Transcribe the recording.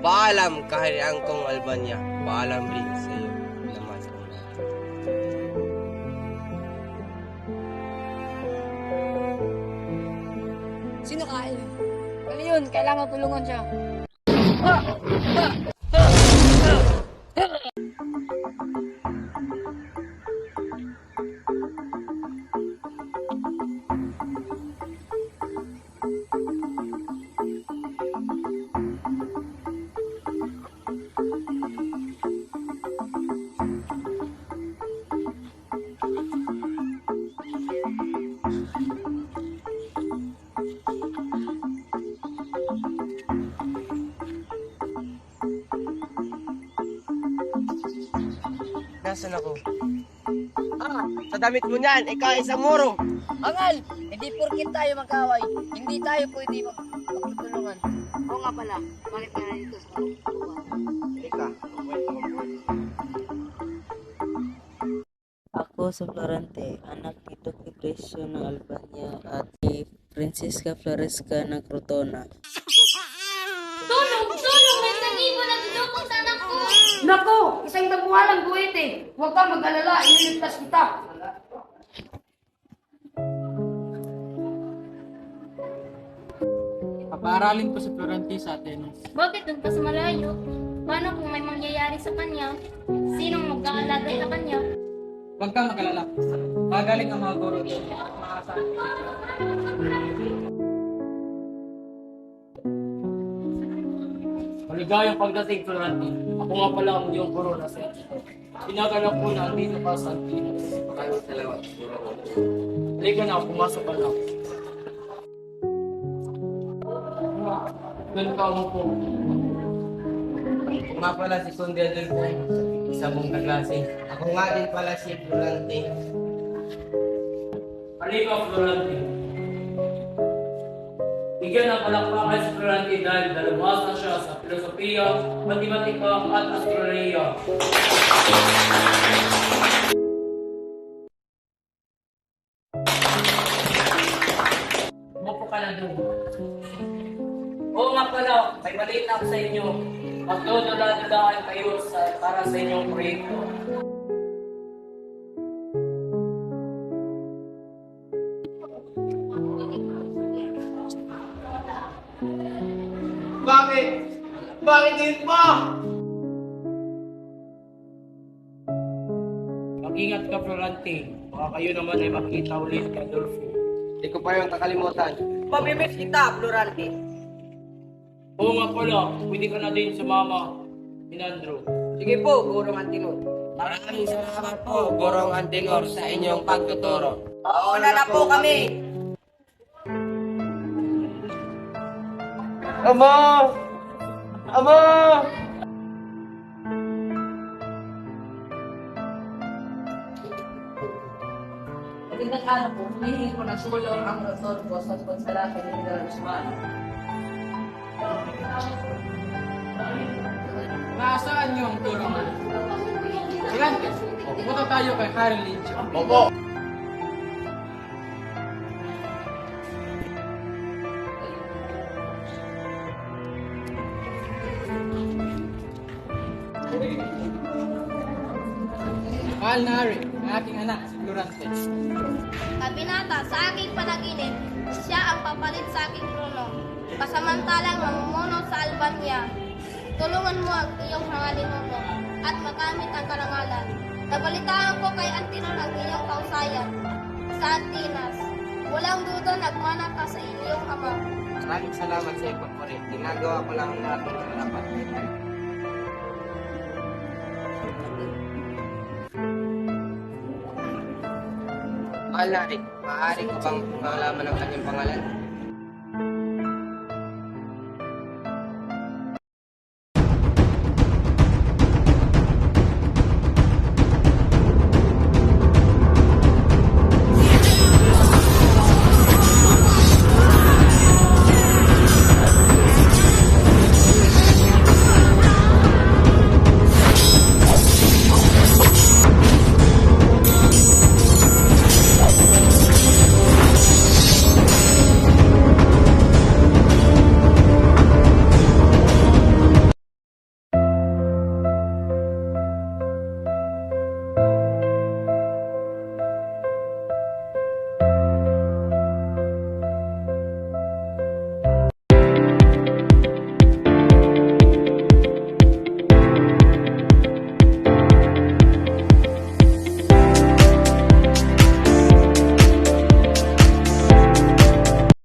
Paalam kaharian kong Albania. Paalam rin sa iyo. Lamas kong lahat. Sino Kyle? Ano yun? Kailangan tulungan siya. Nasaan ako? Sa damit mo niyan, ikaw isang muro. Angal, hindi porkin tayo magkaway. Hindi tayo pwede magtutulungan. Oo nga pala, bakit ka dito sa Ika. Ako sa Florante, anak ni Duque Presyo ng Albania at ni Francisca Floresca ng Crotona. Tulong! Tulong! May sagibo na dudukong sa anak ko! Naku! Isang tabuhalang buwit eh. Huwag kang mag-alala, ililigtas kita. Papaaralin ko sa Florante sa Atenas. Bakit doon pa sa malayo? Paano kung may mangyayari sa kanya? Sinong magkakalaga sa kanya? Huwag kang makalala. Magaling ang mga guro doon at makasaan. Maligayang pagdating, Florante. Ako nga pala ang iyong guro na sa ito. Pinaganap ko na dito pa sa Antinos. Maraming salamat. Halika na, pumasok ka na. Doon ka umupo. Ako nga pala si Kundi Adolfo, isa mong kaklase. Ako nga din pala si Florante. Halika, Florante. Bigyan ng palakpakan si Florante dahil dalubhasa siya sa filosofiya, matematika at astronomiya. Umupo ka na doon. Oo nga pala, may maliit na ako sa inyo. Magdodala-dalaan kayo para sa inyong proyekto. Bakit? Bakit din pa? Mag-ingat ka, Florante. Baka kayo naman ay makita ulit kay Adolfo. Hindi ko pa yung kakalimutan. Pamimiss kita, Florante. Oo nga pala, pwede ka na din sumama, Minandro. Sige po, Gurong Antinor. Maraming salamat po, Gorong Antinor, sa inyong pagtuturo. Pauna na po kami. Ama! Ama! Magandang araw po, humihingi ko ng sulong ang rotor ko sa konsalata ni General Guzman. Nasaan niyo ang tulungan? Florante, pumunta tayo kay Harry Lynch. Opo! Mahal na Harry, ang aking anak, si Florante. Kabinata, sa aking panaginip, siya ang papalit sa aking trono. Pasamantalang mamumuno sa Albania. Tulungan mo ang iyong mga ninuno at makamit ang karangalan. Nabalitaan ko kay Antinor ang iyong kausayan sa Antinas. Walang duda nagmana ka sa iyong ama. Maraming salamat sa iyo, Pagpore. Ginagawa ko lang ang lahat ng dapat. Mahal na rin, maaari ko bang malaman ang kanyang pangalan?